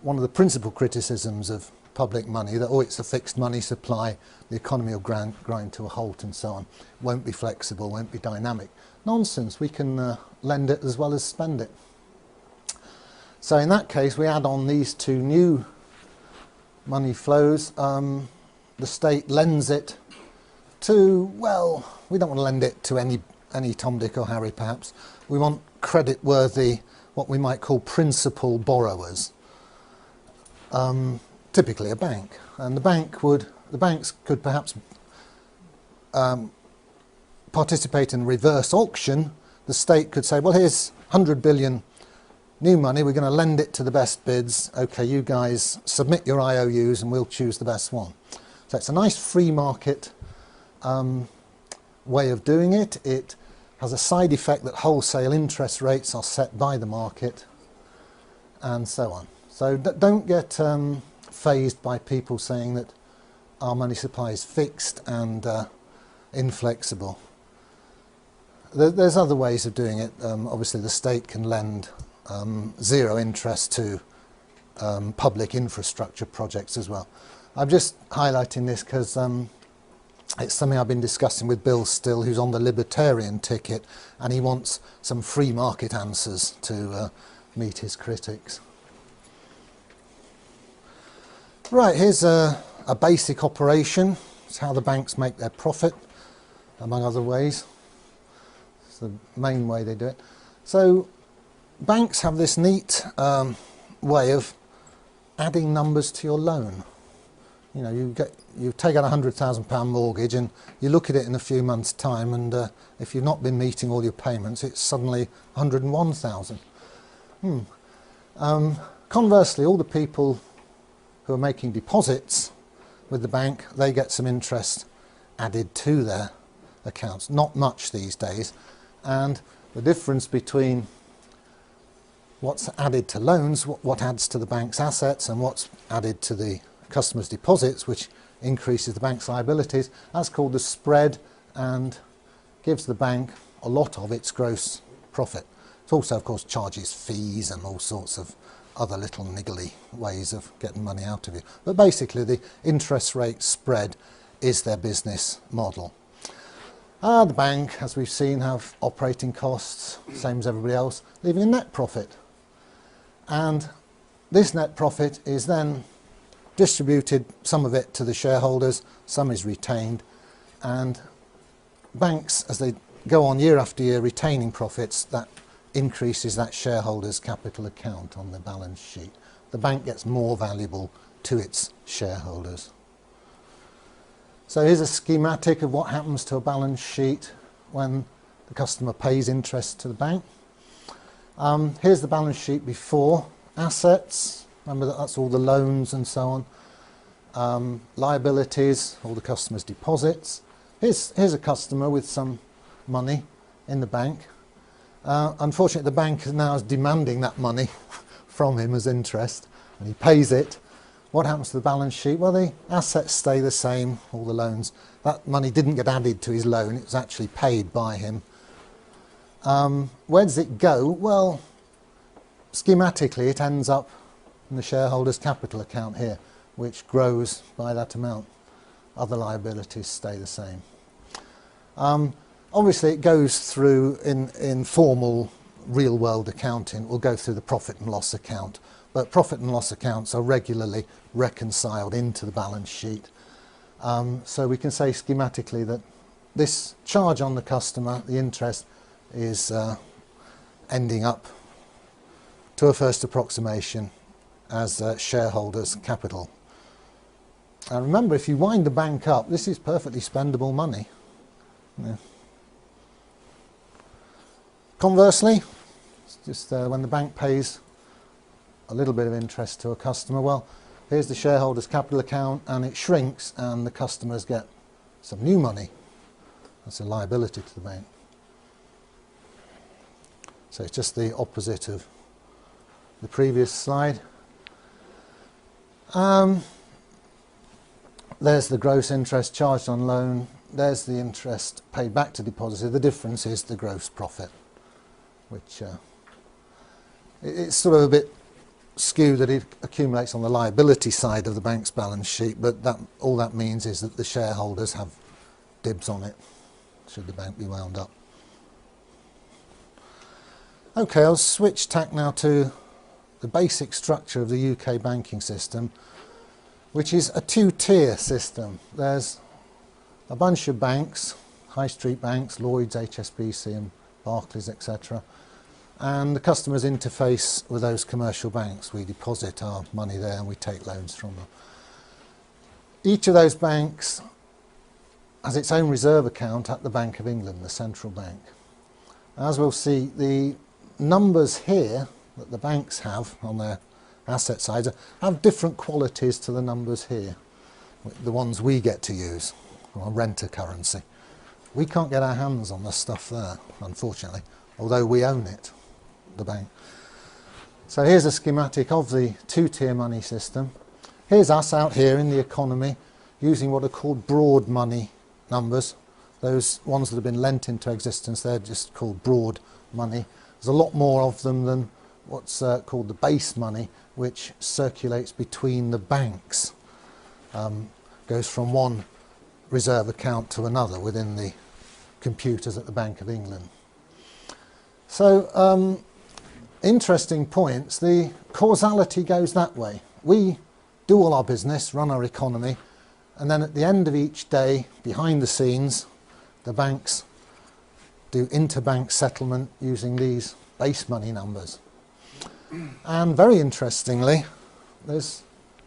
one of the principal criticisms of public money, that, oh, it's a fixed money supply, the economy will grind to a halt and so on, won't be flexible, won't be dynamic. Nonsense, we can lend it as well as spend it. So in that case, we add on these two new money flows. The state lends it to, well, we don't want to lend it to any Tom, Dick or Harry perhaps. We want credit-worthy, what we might call principal borrowers. Typically a bank. And the banks could perhaps participate in reverse auction. The state could say, well, here's 100 billion new money, we're going to lend it to the best bids. Okay, you guys submit your IOUs and we'll choose the best one. So it's a nice free market way of doing it. It has a side effect that wholesale interest rates are set by the market and so on. So don't get fazed by people saying that our money supply is fixed and inflexible. There's other ways of doing it. Obviously the state can lend zero interest to public infrastructure projects as well. I'm just highlighting this because it's something I've been discussing with Bill Still, who's on the libertarian ticket, and he wants some free market answers to meet his critics. Right, here's a basic operation. It's how the banks make their profit, among other ways. It's the main way they do it. So banks have this neat way of adding numbers to your loan. You know, you take out a £100,000 mortgage and you look at it in a few months' time, and if you've not been meeting all your payments, it's suddenly 101,000. Conversely, all the people who are making deposits with the bank, they get some interest added to their accounts. Not much these days, and the difference between what's added to loans, what adds to the bank's assets, and what's added to the customers' deposits, which increases the bank's liabilities, that's called the spread and gives the bank a lot of its gross profit. It also, of course, charges fees and all sorts of other little niggly ways of getting money out of you. But basically the interest rate spread is their business model. The bank, as we've seen, have operating costs, same as everybody else, leaving a net profit. And this net profit is then distributed, some of it to the shareholders, some is retained, and banks, as they go on year after year retaining profits, that increases that shareholders' capital account on the balance sheet. The bank gets more valuable to its shareholders. So here's a schematic of what happens to a balance sheet when the customer pays interest to the bank. Here's the balance sheet before assets. Remember that's all the loans and so on. Liabilities, all the customer's deposits. Here's a customer with some money in the bank. Unfortunately, the bank now is demanding that money from him as interest, and he pays it. What happens to the balance sheet? Well, the assets stay the same, all the loans. That money didn't get added to his loan, it was actually paid by him. Where does it go? Well, schematically it ends up in the shareholders' capital account here, which grows by that amount. Other liabilities stay the same. Obviously it goes through, in formal real-world accounting, will go through the profit and loss account. But profit and loss accounts are regularly reconciled into the balance sheet. So we can say schematically that this charge on the customer, the interest, is ending up, to a first approximation, as shareholders' capital. And remember, if you wind the bank up, this is perfectly spendable money. Yeah. Conversely, it's just when the bank pays a little bit of interest to a customer, well, here's the shareholders' capital account, and it shrinks and the customers get some new money. That's a liability to the bank. So it's just the opposite of the previous slide. There's the gross interest charged on loan. There's the interest paid back to depositor. The difference is the gross profit, which it's sort of a bit skew that it accumulates on the liability side of the bank's balance sheet, but all that means is that the shareholders have dibs on it, should the bank be wound up. Okay, I'll switch tack now to the basic structure of the UK banking system, which is a two-tier system. There's a bunch of banks, high street banks, Lloyds, HSBC and Barclays, etc. And the customers interface with those commercial banks. We deposit our money there and we take loans from them. Each of those banks has its own reserve account at the Bank of England, the central bank. As we'll see, the numbers here that the banks have on their asset sides have different qualities to the numbers here, the ones we get to use, or renter currency. We can't get our hands on the stuff there, unfortunately, although we own it, the bank. So here's a schematic of the two-tier money system. Here's us out here in the economy using what are called broad money numbers. Those ones that have been lent into existence, they're just called broad money. There's a lot more of them than what's called the base money, which circulates between the banks. Goes from one reserve account to another within the computers at the Bank of England. So, interesting points. The causality goes that way. We do all our business, run our economy, and then at the end of each day, behind the scenes, the banks do interbank settlement using these base money numbers. And very interestingly, there's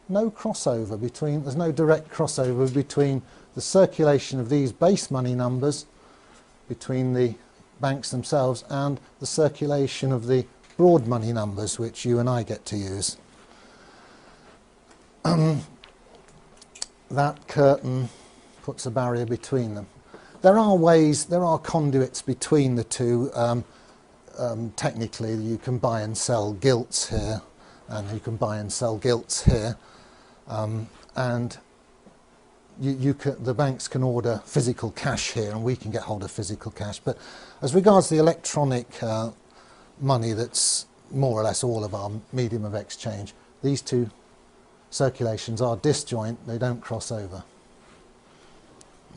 no crossover between, there's no direct crossover between the circulation of these base money numbers between the banks themselves and the circulation of the broad money numbers which you and I get to use. That curtain puts a barrier between them. There are ways, there are conduits between the two. Technically, you can buy and sell gilts here, and you can buy and sell gilts here, and the banks can order physical cash here, and we can get hold of physical cash. But as regards the electronic money, that's more or less all of our medium of exchange, these two circulations are disjoint, they don't cross over.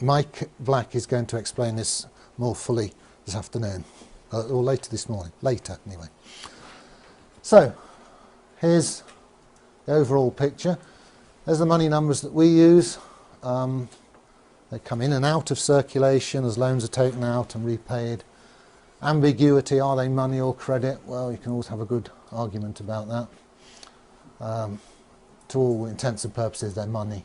Mike Black is going to explain this more fully this afternoon, or later this morning, later anyway. So, here's the overall picture. There's the money numbers that we use. They come in and out of circulation as loans are taken out and repaid. Ambiguity, are they money or credit? Well, you can always have a good argument about that. To all intents and purposes, they're money.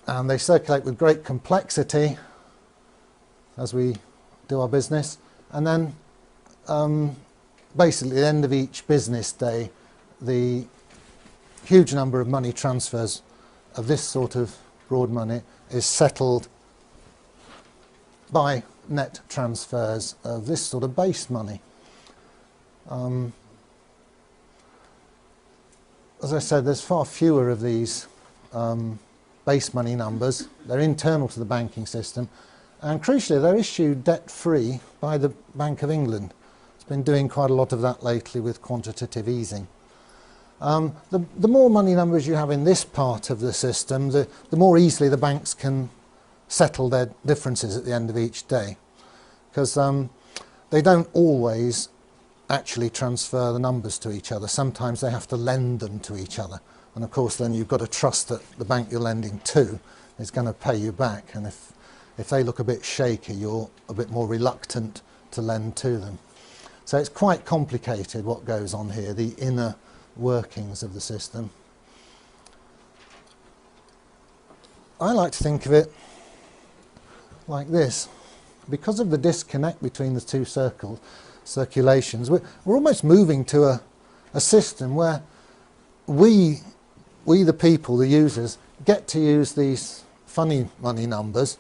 And they circulate with great complexity as we do our business. And then basically at the end of each business day, the huge number of money transfers of this sort of broad money is settled by net transfers of this sort of base money. As I said, there's far fewer of these base money numbers. They're internal to the banking system, and crucially they're issued debt-free by the Bank of England. It's been doing quite a lot of that lately with quantitative easing. The more money numbers you have in this part of the system, the more easily the banks can settle their differences at the end of each day, because they don't always actually transfer the numbers to each other. Sometimes they have to lend them to each other, and of course then you've got to trust that the bank you're lending to is going to pay you back, and if they look a bit shaky, you're a bit more reluctant to lend to them. So it's quite complicated what goes on here, the inner workings of the system. I like to think of it like this. Because of the disconnect between the two circulations, we're almost moving to a system where we the people, the users, get to use these funny money numbers,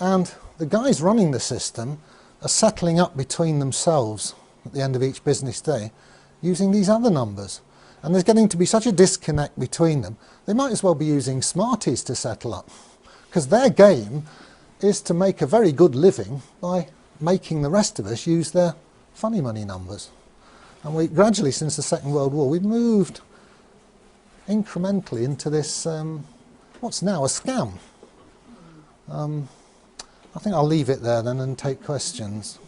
and the guys running the system are settling up between themselves at the end of each business day using these other numbers. And there's getting to be such a disconnect between them, they might as well be using Smarties to settle up, because their game is to make a very good living by making the rest of us use their funny money numbers. And we gradually, since the Second World War, we've moved incrementally into this, what's now a scam. I think I'll leave it there then and take questions.